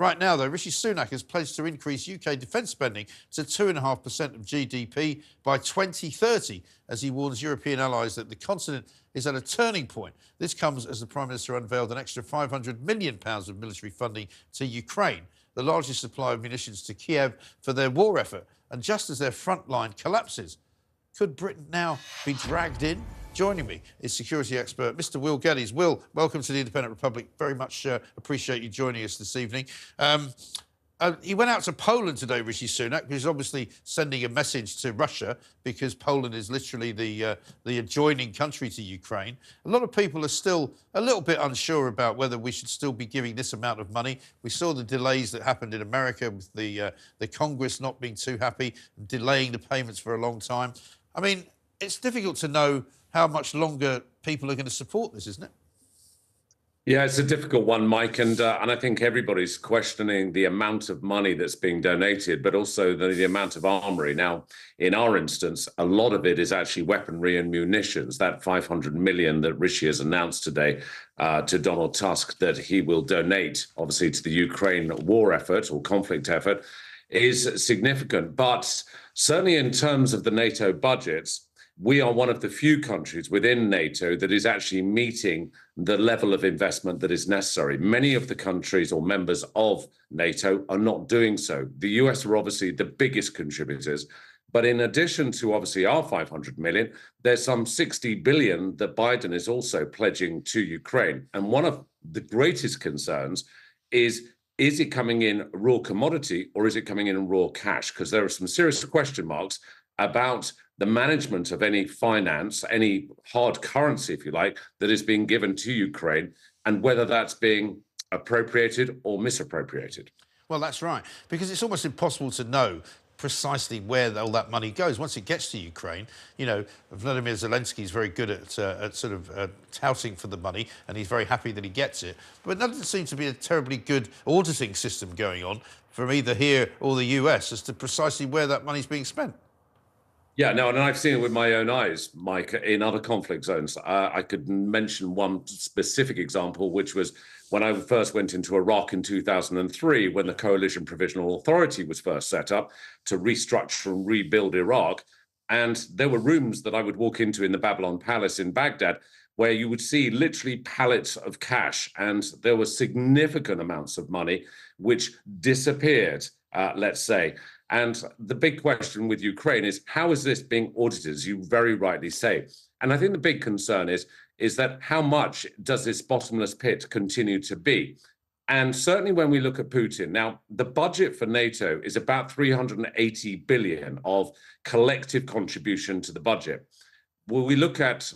Right now, though, Rishi Sunak has pledged to increase UK defence spending to 2.5% of GDP by 2030, as he warns European allies that the continent is at a turning point. This comes as the Prime Minister unveiled an extra £500 million of military funding to Ukraine, the largest supply of munitions to Kiev for their war effort. And just as their front line collapses, could Britain now be dragged in? Joining me is security expert Mr. Will Geddes. Will, welcome to the Independent Republic. Very much appreciate you joining us this evening. He went out to Poland today, Rishi Sunak, who's obviously sending a message to Russia because Poland is literally the adjoining country to Ukraine. A lot of people are still a little bit unsure about whether we should still be giving this amount of money. We saw the delays that happened in America with the Congress not being too happy and delaying the payments for a long time. I mean, it's difficult to know how much longer people are going to support this, isn't it? Yeah, it's a difficult one, Mike, and I think everybody's questioning the amount of money that's being donated, but also the amount of armoury. Now, in our instance, a lot of it is actually weaponry and munitions. That 500 million that Rishi has announced today to Donald Tusk that he will donate, obviously, to the Ukraine war effort or conflict effort is significant. But certainly in terms of the NATO budgets, we are one of the few countries within NATO that is actually meeting the level of investment that is necessary. Many of the countries or members of NATO are not doing so. The US are obviously the biggest contributors. But in addition to obviously our 500 million, there's some 60 billion that Biden is also pledging to Ukraine. And one of the greatest concerns is it coming in raw commodity or is it coming in raw cash? Because there are some serious question marks about the management of any finance, any hard currency, if you like, that is being given to Ukraine and whether that's being appropriated or misappropriated. Well, that's right, because it's almost impossible to know precisely where all that money goes once it gets to Ukraine. You know, Vladimir Zelensky is very good at sort of touting for the money, and he's very happy that he gets it. But there doesn't seem to be a terribly good auditing system going on from either here or the US as to precisely where that money's being spent. Yeah, no, and I've seen it with my own eyes, Mike, in other conflict zones. I could mention one specific example, which was when I first went into Iraq in 2003, when the Coalition Provisional Authority was first set up to restructure and rebuild Iraq. And there were rooms that I would walk into in the Babylon Palace in Baghdad, where you would see literally pallets of cash. And there were significant amounts of money which disappeared, let's say. And the big question with Ukraine is, how is this being audited, as you very rightly say? And I think the big concern is that how much does this bottomless pit continue to be? And certainly when we look at Putin, now the budget for NATO is about 380 billion of collective contribution to the budget. Well, we look at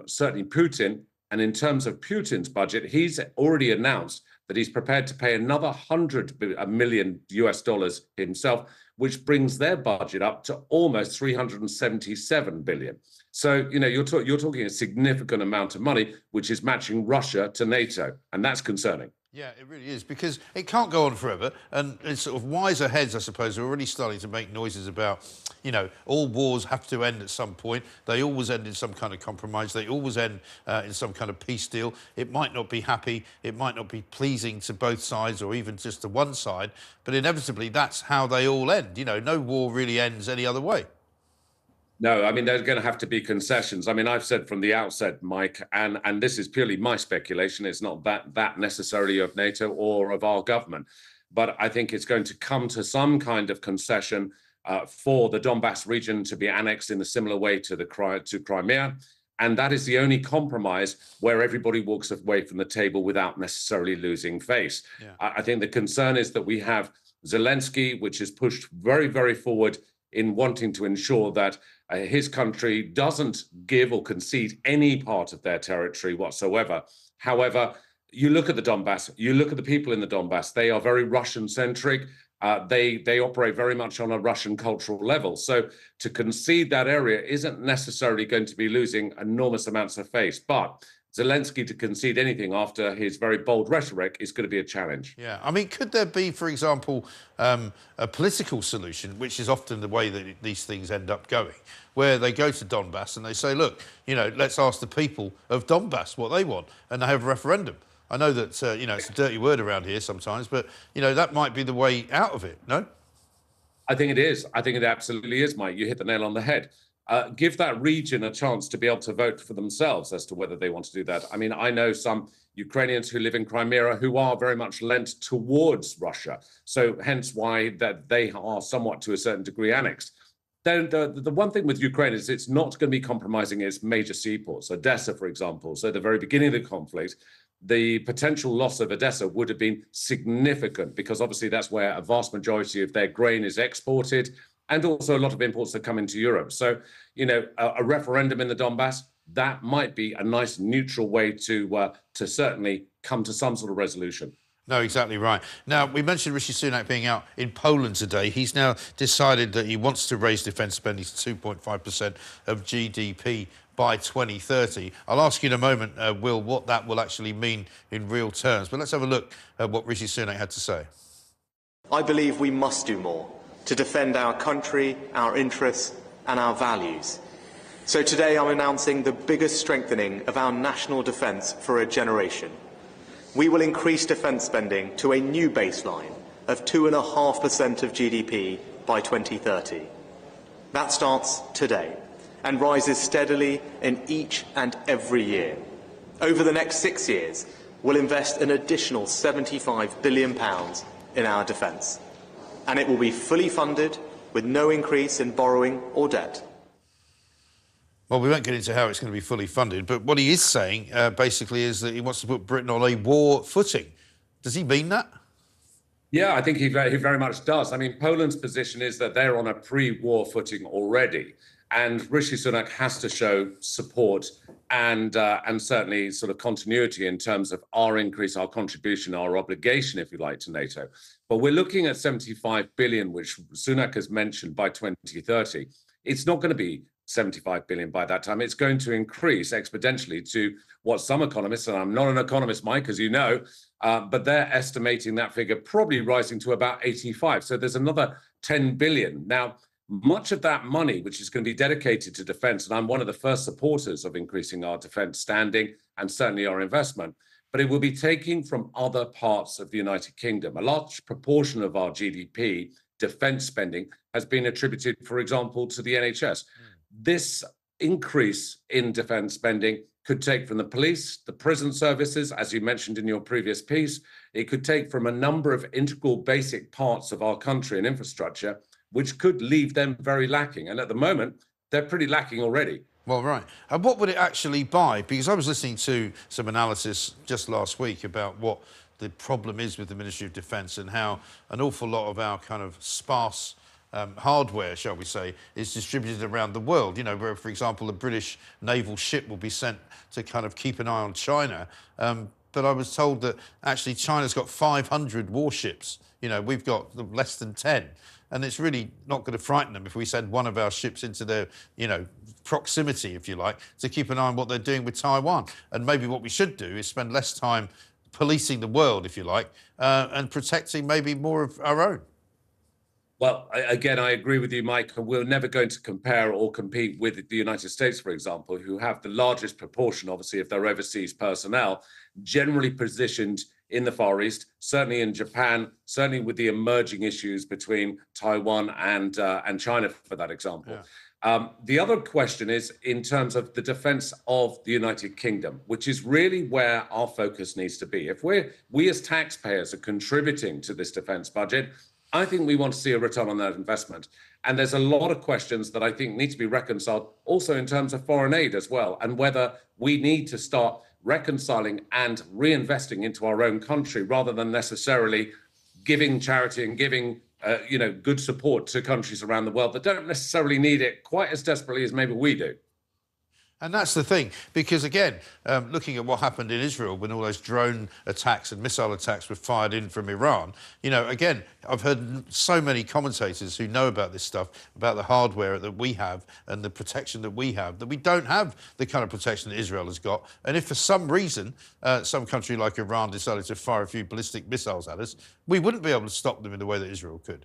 certainly Putin, and in terms of Putin's budget, he's already announced that he's prepared to pay another 100 million US dollars himself, which brings their budget up to almost 377 billion. So, you know, you're talking a significant amount of money, which is matching Russia to NATO, and that's concerning. Yeah, it really is, because it can't go on forever. And it's sort of wiser heads, I suppose, are already starting to make noises about, you know, all wars have to end at some point. They always end in some kind of compromise. They always end in some kind of peace deal. It might not be happy. It might not be pleasing to both sides or even just to one side. But inevitably, that's how they all end. You know, no war really ends any other way. No, I mean, there's going to have to be concessions. I mean, I've said from the outset, Mike, and this is purely my speculation, it's not that necessarily of NATO or of our government, but I think it's going to come to some kind of concession for the Donbass region to be annexed in a similar way to Crimea. And that is the only compromise where everybody walks away from the table without necessarily losing face. Yeah. I think the concern is that we have Zelensky, which is pushed very, very forward in wanting to ensure that his country doesn't give or concede any part of their territory whatsoever. However, you look at the Donbass, you look at the people in the Donbass, they are very Russian-centric. They operate very much on a Russian cultural level. So to concede that area isn't necessarily going to be losing enormous amounts of face. But Zelensky to concede anything after his very bold rhetoric is going to be a challenge. Yeah, I mean, could there be, for example, a political solution, which is often the way that these things end up going, where they go to Donbass and they say, look, you know, let's ask the people of Donbass what they want, and they have a referendum. I know that, it's a dirty word around here sometimes, but, that might be the way out of it, no? I think it is. I think it absolutely is, Mike. You hit the nail on the head. Give that region a chance to be able to vote for themselves as to whether they want to do that. I mean, I know some Ukrainians who live in Crimea who are very much lent towards Russia. So hence why that they are somewhat to a certain degree annexed. Then the one thing with Ukraine is it's not going to be compromising its major seaports. Odessa, for example. So at the very beginning of the conflict, the potential loss of Odessa would have been significant because obviously that's where a vast majority of their grain is exported and also a lot of imports that come into Europe. So, a referendum in the Donbass, that might be a nice neutral way to certainly come to some sort of resolution. No, exactly right. Now, we mentioned Rishi Sunak being out in Poland today. He's now decided that he wants to raise defence spending to 2.5% of GDP by 2030. I'll ask you in a moment, Will, what that will actually mean in real terms. But let's have a look at what Rishi Sunak had to say. I believe we must do more to defend our country, our interests and our values. So today I'm announcing the biggest strengthening of our national defence for a generation. We will increase defence spending to a new baseline of 2.5% of GDP by 2030. That starts today and rises steadily in each and every year. Over the next 6 years, we'll invest an additional £75 billion in our defence. And it will be fully funded with no increase in borrowing or debt. Well, we won't get into how it's going to be fully funded, but what he is saying, basically, is that he wants to put Britain on a war footing. Does he mean that? Yeah, I think he very much does. I mean, Poland's position is that they're on a pre-war footing already, and Rishi Sunak has to show support and certainly sort of continuity in terms of our increase, our contribution, our obligation, if you like, to NATO. But we're looking at 75 billion, which Sunak has mentioned by 2030. It's not going to be 75 billion by that time. It's going to increase exponentially to what some economists, and I'm not an economist, Mike, as you know, but they're estimating that figure probably rising to about 85. So there's another 10 billion. Now, much of that money, which is going to be dedicated to defense, and I'm one of the first supporters of increasing our defense standing and certainly our investment, but it will be taking from other parts of the United Kingdom. A large proportion of our GDP, defense spending, has been attributed, for example, to the NHS. This increase in defense spending could take from the police, the prison services, as you mentioned in your previous piece. It could take from a number of integral basic parts of our country and infrastructure, which could leave them very lacking. And at the moment, they're pretty lacking already. Well, right. And what would it actually buy? Because I was listening to some analysis just last week about what the problem is with the Ministry of Defence and how an awful lot of our kind of sparse hardware, shall we say, is distributed around the world. Where, for example, a British naval ship will be sent to kind of keep an eye on China. But I was told that actually China's got 500 warships. We've got less than 10. And it's really not going to frighten them if we send one of our ships into their, proximity, if you like, to keep an eye on what they're doing with Taiwan. And maybe what we should do is spend less time policing the world, if you like, and protecting maybe more of our own. Well, again, I agree with you, Mike. We're never going to compare or compete with the United States, for example, who have the largest proportion, obviously, of their overseas personnel, generally positioned in the Far East, certainly in Japan, certainly with the emerging issues between Taiwan and China, for that example. Yeah. The other question is in terms of the defense of the United Kingdom, which is really where our focus needs to be. If we as taxpayers are contributing to this defense budget, I think we want to see a return on that investment. And there's a lot of questions that I think need to be reconciled also in terms of foreign aid as well, and whether we need to start reconciling and reinvesting into our own country rather than necessarily giving charity and giving good support to countries around the world that don't necessarily need it quite as desperately as maybe we do. And that's the thing, because again, looking at what happened in Israel when all those drone attacks and missile attacks were fired in from Iran, again, I've heard so many commentators who know about this stuff, about the hardware that we have and the protection that we have, that we don't have the kind of protection that Israel has got. And if for some reason some country like Iran decided to fire a few ballistic missiles at us, we wouldn't be able to stop them in the way that Israel could.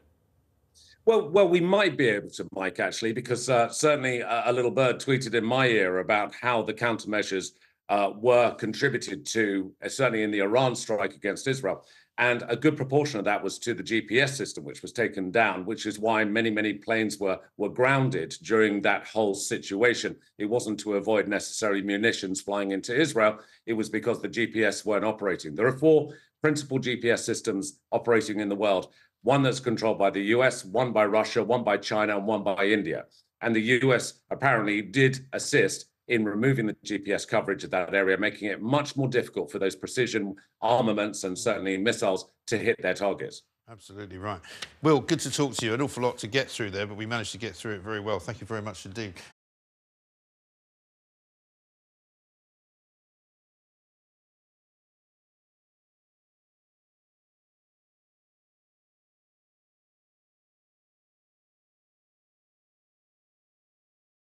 Well, we might be able to, Mike, actually, because certainly a little bird tweeted in my ear about how the countermeasures were contributed to, certainly in the Iran strike against Israel. And a good proportion of that was to the GPS system, which was taken down, which is why many, many planes were grounded during that whole situation. It wasn't to avoid necessary munitions flying into Israel. It was because the GPS weren't operating. There are 4 principal GPS systems operating in the world. One that's controlled by the US, one by Russia, one by China, and one by India. And the US apparently did assist in removing the GPS coverage of that area, making it much more difficult for those precision armaments and certainly missiles to hit their targets. Absolutely right. Will, good to talk to you. An awful lot to get through there, but we managed to get through it very well. Thank you very much indeed.